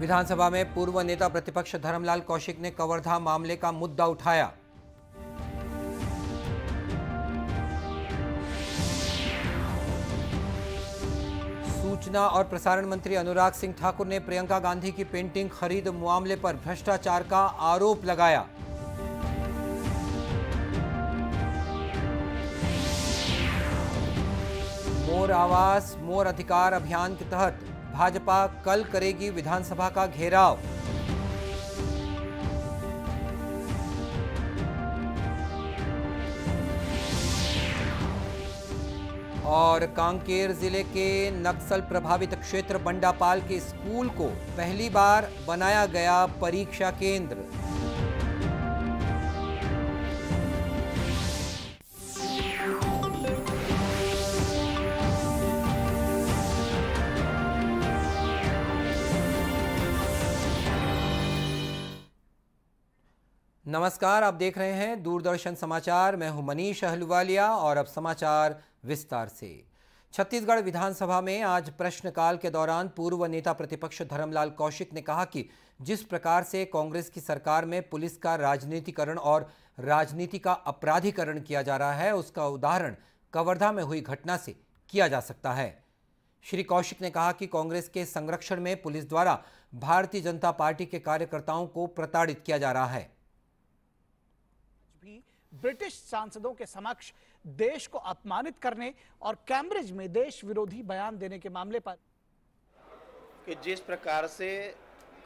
विधानसभा में पूर्व नेता प्रतिपक्ष धर्मलाल कौशिक ने कवर्धा मामले का मुद्दा उठाया। सूचना और प्रसारण मंत्री अनुराग सिंह ठाकुर ने प्रियंका गांधी की पेंटिंग खरीद मामले पर भ्रष्टाचार का आरोप लगाया। मोर आवास मोर अधिकार अभियान के तहत भाजपा कल करेगी विधानसभा का घेराव। और कांकेर जिले के नक्सल प्रभावित क्षेत्र बंडापाल के स्कूल को पहली बार बनाया गया परीक्षा केंद्र। नमस्कार, आप देख रहे हैं दूरदर्शन समाचार। मैं हूं मनीष अहलुवालिया और अब समाचार विस्तार से। छत्तीसगढ़ विधानसभा में आज प्रश्नकाल के दौरान पूर्व नेता प्रतिपक्ष धर्मलाल कौशिक ने कहा कि जिस प्रकार से कांग्रेस की सरकार में पुलिस का राजनीतिकरण और राजनीति का अपराधीकरण किया जा रहा है, उसका उदाहरण कवर्धा में हुई घटना से किया जा सकता है। श्री कौशिक ने कहा कि कांग्रेस के संरक्षण में पुलिस द्वारा भारतीय जनता पार्टी के कार्यकर्ताओं को प्रताड़ित किया जा रहा है। भी ब्रिटिश सांसदों के समक्ष देश को अपमानित करने और कैम्ब्रिज में देश विरोधी बयान देने के मामले पर कि जिस प्रकार से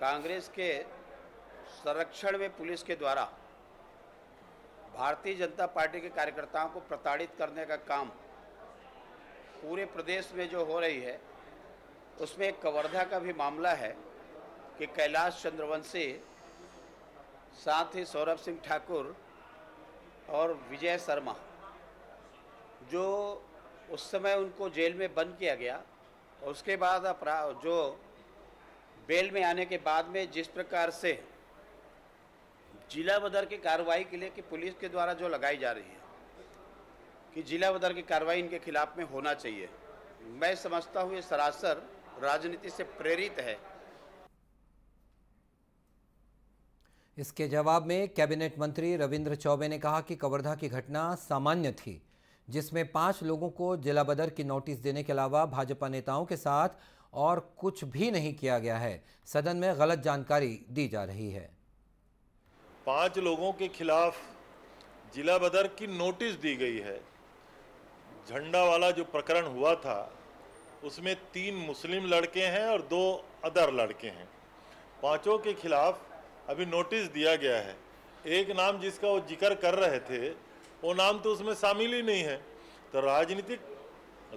कांग्रेस के संरक्षण में पुलिस के द्वारा भारतीय जनता पार्टी के कार्यकर्ताओं को प्रताड़ित करने का काम पूरे प्रदेश में जो हो रही है, उसमें कवर्धा का भी मामला है कि कैलाश चंद्रवंशी, साथ ही सौरभ सिंह ठाकुर और विजय शर्मा, जो उस समय उनको जेल में बंद किया गया, और उसके बाद जो बेल में आने के बाद में जिस प्रकार से जिला बदर की कार्रवाई के लिए कि पुलिस के द्वारा जो लगाई जा रही है कि जिला बदर की कार्रवाई इनके खिलाफ में होना चाहिए, मैं समझता हूँ ये सरासर राजनीति से प्रेरित है। इसके जवाब में कैबिनेट मंत्री रविंद्र चौबे ने कहा कि कवर्धा की घटना सामान्य थी, जिसमें 5 लोगों को जिला बदर की नोटिस देने के अलावा भाजपा नेताओं के साथ और कुछ भी नहीं किया गया है। सदन में गलत जानकारी दी जा रही है। 5 लोगों के खिलाफ जिला बदर की नोटिस दी गई है। झंडा वाला जो प्रकरण हुआ था उसमें 3 मुस्लिम लड़के हैं और 2 अदर लड़के हैं। 5 के खिलाफ अभी नोटिस दिया गया है। एक नाम जिसका वो जिक्र कर रहे थे, वो नाम तो उसमें शामिल ही नहीं है। तो राजनीतिक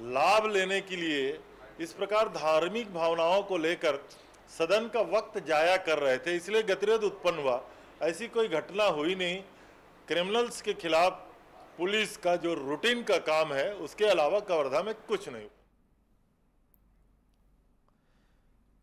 लाभ लेने के लिए इस प्रकार धार्मिक भावनाओं को लेकर सदन का वक्त जाया कर रहे थे, इसलिए गतिरोध उत्पन्न हुआ। ऐसी कोई घटना हुई नहीं। क्रिमिनल्स के खिलाफ पुलिस का जो रूटीन का काम है, उसके अलावा कवर्धा में कुछ नहीं।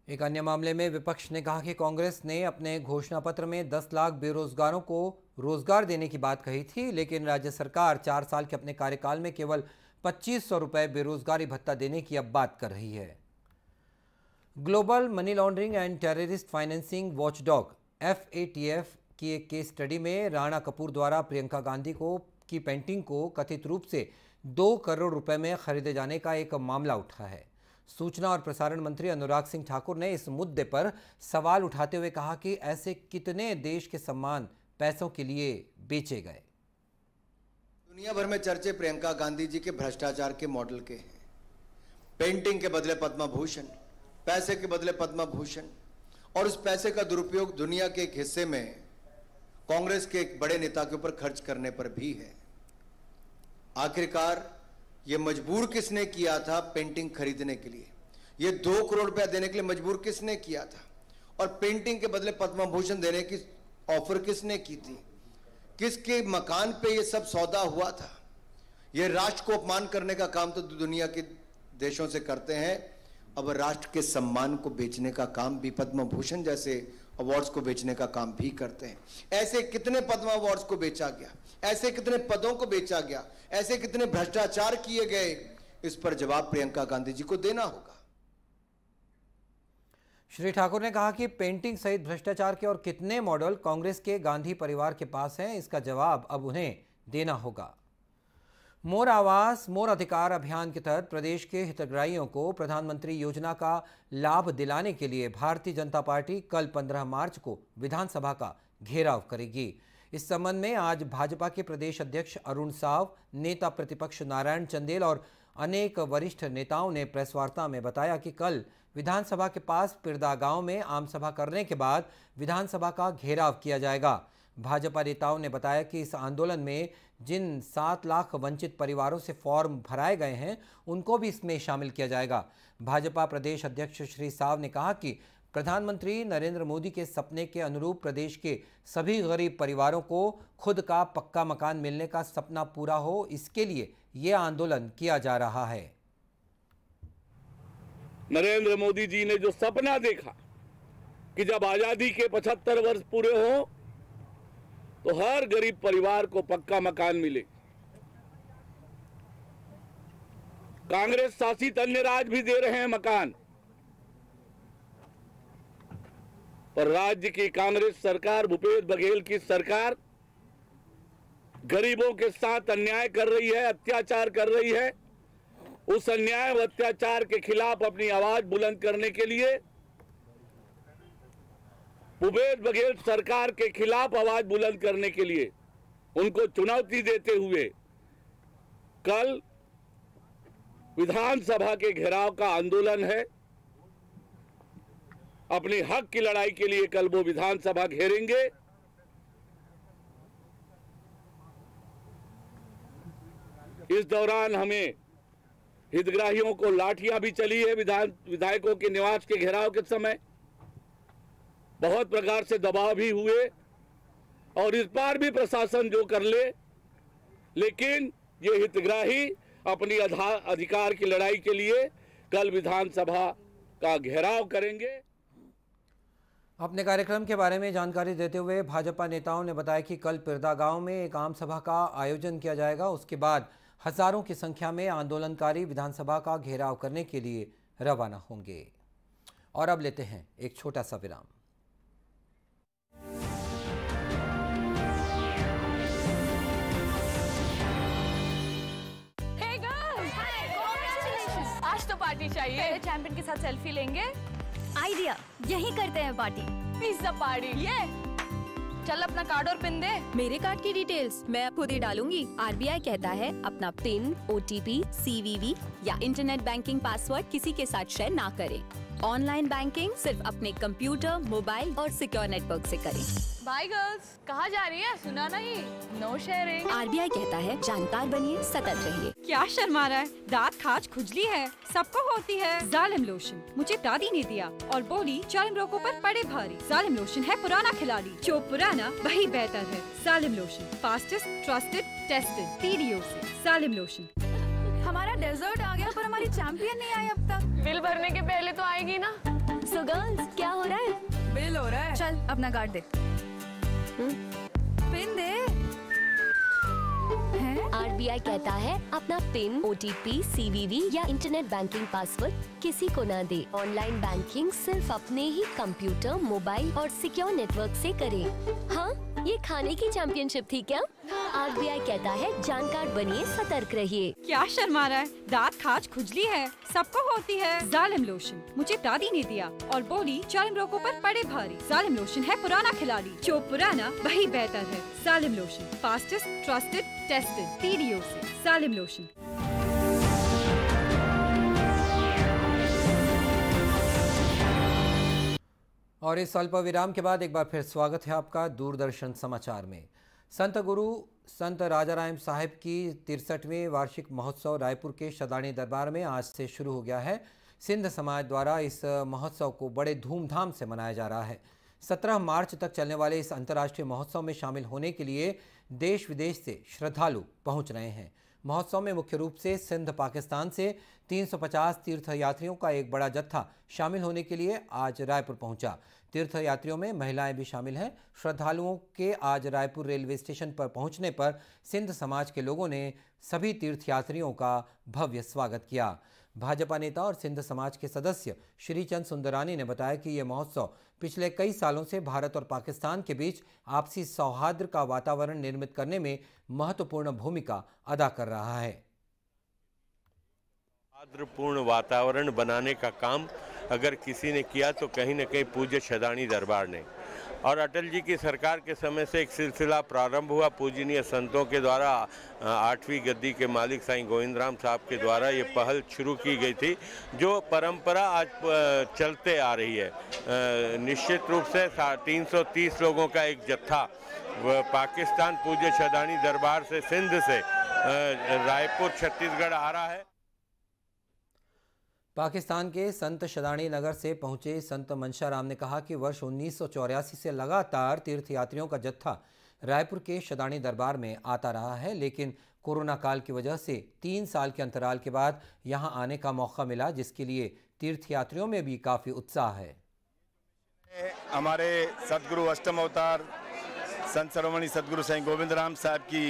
एक अन्य मामले में विपक्ष ने कहा कि कांग्रेस ने अपने घोषणा पत्र में 10 लाख बेरोजगारों को रोजगार देने की बात कही थी, लेकिन राज्य सरकार 4 साल के अपने कार्यकाल में केवल 2500 रुपए बेरोजगारी भत्ता देने की अब बात कर रही है। Global money laundering and terrorist financing watchdog FATF की एक केस स्टडी में राणा कपूर द्वारा प्रियंका गांधी की पेंटिंग को कथित रूप से 2 करोड़ रुपए में खरीदे जाने का एक मामला उठा है। सूचना और प्रसारण मंत्री अनुराग सिंह ठाकुर ने इस मुद्दे पर सवाल उठाते हुए कहा कि ऐसे कितने देश के सम्मान पैसों के लिए बेचे गए। दुनिया भर में चर्चे प्रियंका गांधी जी के भ्रष्टाचार के मॉडल के हैं। पेंटिंग के बदले पद्म भूषण, पैसे के बदले पद्म भूषण, और उस पैसे का दुरुपयोग दुनिया के एक हिस्से में कांग्रेस के एक बड़े नेता के ऊपर खर्च करने पर भी है। आखिरकार ये मजबूर किसने किया था पेंटिंग खरीदने के लिए? ये 2 करोड़ रुपया देने के लिए मजबूर किसने किया था? और पेंटिंग के बदले पद्म भूषण देने की ऑफर किसने की थी? किसके मकान पे ये सब सौदा हुआ था? ये राष्ट्र को अपमान करने का काम तो दुनिया के देशों से करते हैं। अब राष्ट्र के सम्मान को बेचने का काम भी पद्म भूषण जैसे अवार्ड्स को बेचने का काम भी करते हैं। ऐसे कितने पद्म अवार्ड्स को बेचा गया, ऐसे कितने पदों को बेचा गया, ऐसे कितने भ्रष्टाचार किए गए, इस पर जवाब प्रियंका गांधी जी को देना होगा। श्री ठाकुर ने कहा कि पेंटिंग सहित भ्रष्टाचार के और कितने मॉडल कांग्रेस के गांधी परिवार के पास हैं, इसका जवाब अब उन्हें देना होगा। मोर आवास मोर अधिकार अभियान के तहत प्रदेश के हितग्राहियों को प्रधानमंत्री योजना का लाभ दिलाने के लिए भारतीय जनता पार्टी कल 15 मार्च को विधानसभा का घेराव करेगी। इस संबंध में आज भाजपा के प्रदेश अध्यक्ष अरुण साव, नेता प्रतिपक्ष नारायण चंदेल और अनेक वरिष्ठ नेताओं ने प्रेस वार्ता में बताया कि कल विधानसभा के पास पिरदा गांव में आम सभा करने के बाद विधानसभा का घेराव किया जाएगा। भाजपा नेताओं ने बताया कि इस आंदोलन में जिन 7 लाख वंचित परिवारों से फॉर्म भराए गए हैं, उनको भी इसमें शामिल किया जाएगा। भाजपा प्रदेश अध्यक्ष श्री साव ने कहा कि प्रधानमंत्री नरेंद्र मोदी के सपने के अनुरूप प्रदेश के सभी गरीब परिवारों को खुद का पक्का मकान मिलने का सपना पूरा हो, इसके लिए ये आंदोलन किया जा रहा है। नरेंद्र मोदी जी ने जो सपना देखा कि जब आजादी के 75 वर्ष पूरे हो तो हर गरीब परिवार को पक्का मकान मिले। कांग्रेस शासित अन्य राज्य भी दे रहे हैं मकान, पर राज्य की कांग्रेस सरकार, भूपेश बघेल की सरकार गरीबों के साथ अन्याय कर रही है, अत्याचार कर रही है। उस अन्याय व अत्याचार के खिलाफ अपनी आवाज बुलंद करने के लिए, भूपेश बघेल सरकार के खिलाफ आवाज बुलंद करने के लिए उनको चुनौती देते हुए कल विधानसभा के घेराव का आंदोलन है। अपने हक की लड़ाई के लिए कल वो विधानसभा घेरेंगे। इस दौरान हमें हितग्राहियों को लाठियां भी चली है। विधायकों के निवास के घेराव के समय बहुत प्रकार से दबाव भी हुए और इस बार भी प्रशासन जो कर ले, लेकिन ये हितग्राही अपनी अधिकार की लड़ाई के लिए कल विधानसभा का घेराव करेंगे। अपने कार्यक्रम के बारे में जानकारी देते हुए भाजपा नेताओं ने बताया कि कल पिरदा गांव में एक आम सभा का आयोजन किया जाएगा। उसके बाद हजारों की संख्या में आंदोलनकारी विधानसभा का घेराव करने के लिए रवाना होंगे। और अब लेते हैं एक छोटा सा विराम। आज तो पार्टी चाहिए। पहले चैंपियन के साथ सेल्फी लेंगे। आइडिया, यही करते हैं पार्टी। Pizza party. ये चल अपना कार्ड और पिन दे। मेरे कार्ड की डिटेल्स मैं खुद ही डालूंगी। आरबीआई कहता है अपना पिन, ओटीपी, सीवीवी या इंटरनेट बैंकिंग पासवर्ड किसी के साथ शेयर ना करें। ऑनलाइन बैंकिंग सिर्फ अपने कंप्यूटर, मोबाइल और सिक्योर नेटवर्क से करें। बाय गर्ल्स, कहाँ जा रही है? सुना नहीं, नो शेयरिंग। आरबीआई कहता है जानकार बनिए, सतर्क रहिए। क्या शर्मा रहा है? दांत खाज खुजली है, सबको होती है। जालिम लोशन मुझे दादी ने दिया और बोली जालिम रोगों पर पड़े भारी। जालिम लोशन है पुराना खिलाड़ी, जो पुराना वही बेहतर है। जालिम lotion, fastest, trusted, tested TDO से। जालिम लोशन। हमारा डेजर्ट आ गया पर हमारी चैंपियन नहीं आई अब तक। बिल भरने के पहले तो आएगी ना। सो गर्ल्स, क्या हो रहा है? बिल हो रहा है। चल अपना कार्ड दे। पिन दे। आरबीआई कहता है अपना पिन, ओटीपी, सीवीवी या इंटरनेट बैंकिंग पासवर्ड किसी को ना दे। ऑनलाइन बैंकिंग सिर्फ अपने ही कंप्यूटर, मोबाइल और सिक्योर नेटवर्क से करें। हाँ, ये खाने की चैंपियनशिप थी क्या? आरबीआई कहता है जानकार बनिए, सतर्क रहिए। क्या शर्मा रहा है? दांत खाज खुजली है, सबको होती है। जालिम लोशन मुझे दादी ने दिया और बोली जालिम रोगों पर पड़े भारी। जालिम लोशन है पुराना खिलाड़ी, जो पुराना वही बेहतर है। जालिम lotion, fastest, trusted, tested TDO से। जालिम लोशन। और इस अल्प विराम के बाद एक बार फिर स्वागत है आपका दूरदर्शन समाचार में। संत गुरु संत राजाराम साहिब की 63वें वार्षिक महोत्सव रायपुर के शदानी दरबार में आज से शुरू हो गया है। सिंध समाज द्वारा इस महोत्सव को बड़े धूमधाम से मनाया जा रहा है। 17 मार्च तक चलने वाले इस अंतर्राष्ट्रीय महोत्सव में शामिल होने के लिए देश विदेश से श्रद्धालु पहुंच रहे हैं। महोत्सव में मुख्य रूप से सिंध, पाकिस्तान से 350 तीर्थयात्रियों का एक बड़ा जत्था शामिल होने के लिए आज रायपुर पहुंचा। तीर्थयात्रियों में महिलाएं भी शामिल हैं। श्रद्धालुओं के आज रायपुर रेलवे स्टेशन पर पहुंचने पर सिंध समाज के लोगों ने सभी तीर्थयात्रियों का भव्य स्वागत किया। भाजपा नेता और सिंध समाज के सदस्य श्रीचंद सुंदरानी ने बताया कि यह महोत्सव पिछले कई सालों से भारत और पाकिस्तान के बीच आपसी सौहार्द का वातावरण निर्मित करने में महत्वपूर्ण भूमिका अदा कर रहा है। सौहार्दपूर्ण वातावरण बनाने का काम अगर किसी ने किया तो कहीं न कहीं पूज्य छदानी दरबार ने। और अटल जी की सरकार के समय से एक सिलसिला प्रारंभ हुआ पूजनीय संतों के द्वारा। 8वीं गद्दी के मालिक साईं गोविंद राम साहब के द्वारा ये पहल शुरू की गई थी, जो परंपरा आज चलते आ रही है। निश्चित रूप से 330 लोगों का एक जत्था पाकिस्तान पूज्य छदानी दरबार से सिंध से रायपुर छत्तीसगढ़ आ रहा है। पाकिस्तान के संत शदानी नगर से पहुंचे संत मनशाराम ने कहा कि वर्ष 1984 से लगातार तीर्थयात्रियों का जत्था रायपुर के शदानी दरबार में आता रहा है, लेकिन कोरोना काल की वजह से 3 साल के अंतराल के बाद यहां आने का मौका मिला, जिसके लिए तीर्थयात्रियों में भी काफ़ी उत्साह है। हमारे सदगुरु अष्टम अवतार संत सर्वमणि सदगुरु साईं गोविंद राम साहब की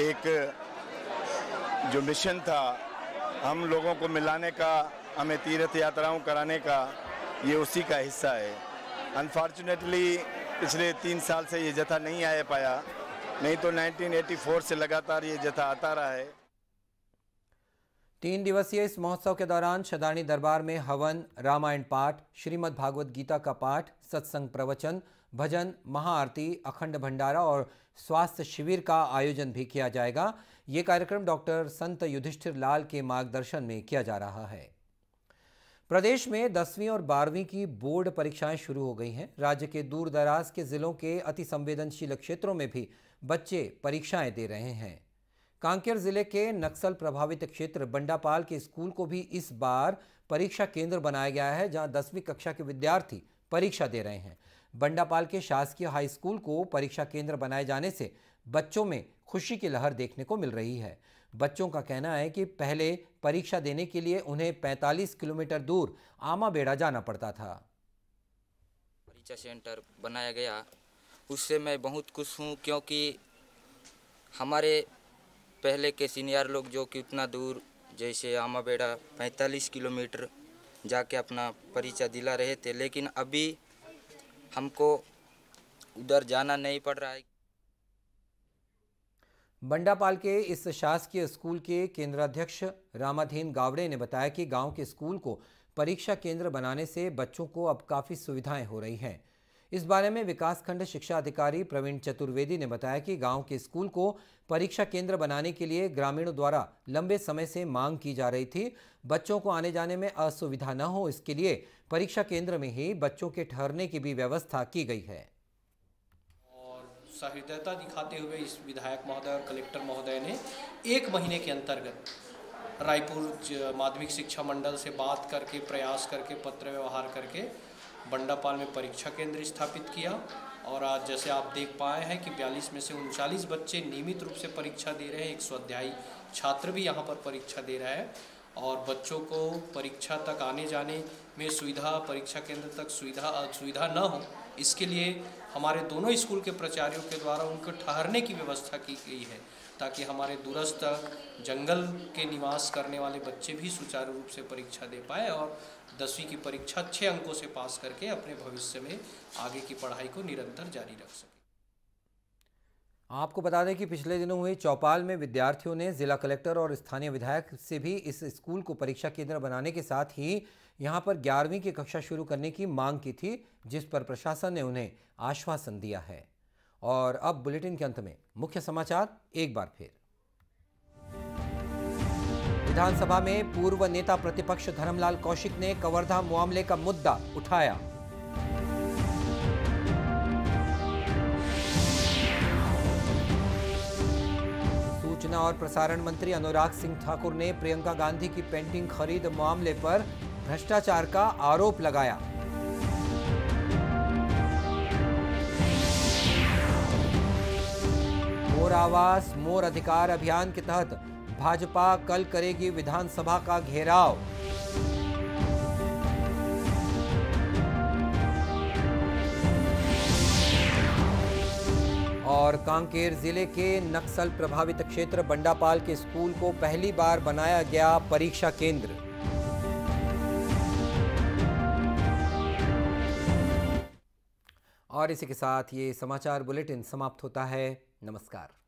एक जो मिशन था हम लोगों को मिलाने का, हमें तीर्थ यात्राओं कराने का, ये उसी का हिस्सा है। अनफॉर्चुनेटली पिछले 3 साल से ये जत्था नहीं आ पाया, नहीं तो 1984 से लगातार ये जत्था आता रहा है। 3 दिवसीय इस महोत्सव के दौरान शदानी दरबार में हवन, रामायण पाठ, श्रीमद् भागवत गीता का पाठ, सत्संग, प्रवचन, भजन, महाआरती, अखंड भंडारा और स्वास्थ्य शिविर का आयोजन भी किया जाएगा। ये कार्यक्रम डॉक्टर संत युधिष्ठिर लाल के मार्गदर्शन में किया जा रहा है। प्रदेश में 10वीं और 12वीं की बोर्ड परीक्षाएं शुरू हो गई हैं। राज्य के दूर दराज के जिलों के अति संवेदनशील क्षेत्रों में भी बच्चे परीक्षाएं दे रहे हैं। कांकेर जिले के नक्सल प्रभावित क्षेत्र बंडापाल के स्कूल को भी इस बार परीक्षा केंद्र बनाया गया है, जहां 10वीं कक्षा के विद्यार्थी परीक्षा दे रहे हैं। बंडापाल के शासकीय हाई स्कूल को परीक्षा केंद्र बनाए जाने से बच्चों में खुशी की लहर देखने को मिल रही है। बच्चों का कहना है कि पहले परीक्षा देने के लिए उन्हें 45 किलोमीटर दूर आमाबेड़ा जाना पड़ता था। परीक्षा सेंटर बनाया गया, उससे मैं बहुत खुश हूँ, क्योंकि हमारे पहले के सीनियर लोग जो कि उतना दूर जैसे आमाबेड़ा 45 किलोमीटर जाके अपना परीक्षा दिला रहे थे, लेकिन अभी हमको उधर जाना नहीं पड़ रहा है। बंडापाल के इस शासकीय स्कूल के केंद्राध्यक्ष रामाधीन गावड़े ने बताया कि गांव के स्कूल को परीक्षा केंद्र बनाने से बच्चों को अब काफ़ी सुविधाएं हो रही हैं। इस बारे में विकासखंड शिक्षा अधिकारी प्रवीण चतुर्वेदी ने बताया कि गांव के स्कूल को परीक्षा केंद्र बनाने के लिए ग्रामीणों द्वारा लंबे समय से मांग की जा रही थी। बच्चों को आने जाने में असुविधा न हो, इसके लिए परीक्षा केंद्र में ही बच्चों के ठहरने की भी व्यवस्था की गई है। सहृदयता दिखाते हुए इस विधायक महोदय और कलेक्टर महोदय ने 1 महीने के अंतर्गत रायपुर माध्यमिक शिक्षा मंडल से बात करके, प्रयास करके, पत्र व्यवहार करके बंडापाल में परीक्षा केंद्र स्थापित किया। और आज जैसे आप देख पाए हैं कि 42 में से 39 बच्चे नियमित रूप से परीक्षा दे रहे हैं। एक स्वाध्यायी छात्र भी यहाँ पर परीक्षा दे रहा है और बच्चों को परीक्षा तक आने जाने में सुविधा, परीक्षा केंद्र तक सुविधा न हो, इसके लिए हमारे दोनों स्कूल के प्राचार्यों के द्वारा उनको ठहरने की व्यवस्था की गई है, ताकि हमारे दूरस्थ जंगल के निवास करने वाले बच्चे भी सुचारू रूप से परीक्षा दे पाए और 10वीं की परीक्षा अच्छे अंकों से पास करके अपने भविष्य में आगे की पढ़ाई को निरंतर जारी रख सके। आपको बता दें कि पिछले दिनों हुई चौपाल में विद्यार्थियों ने जिला कलेक्टर और स्थानीय विधायक से भी इस स्कूल को परीक्षा केंद्र बनाने के साथ ही यहां पर 11वीं की कक्षा शुरू करने की मांग की थी, जिस पर प्रशासन ने उन्हें आश्वासन दिया है। और अब बुलेटिन के अंत में मुख्य समाचार एक बार फिर। विधानसभा में पूर्व नेता प्रतिपक्ष धर्मलाल कौशिक ने कवर्धा मामले का मुद्दा उठाया। सूचना और प्रसारण मंत्री अनुराग सिंह ठाकुर ने प्रियंका गांधी की पेंटिंग खरीद मामले पर भ्रष्टाचार का आरोप लगाया। मोर आवास मोर अधिकार अभियान के तहत भाजपा कल करेगी विधानसभा का घेराव। और कांकेर जिले के नक्सल प्रभावित क्षेत्र बंडापाल के स्कूल को पहली बार बनाया गया परीक्षा केंद्र। और इसी के साथ ये समाचार बुलेटिन समाप्त होता है। नमस्कार।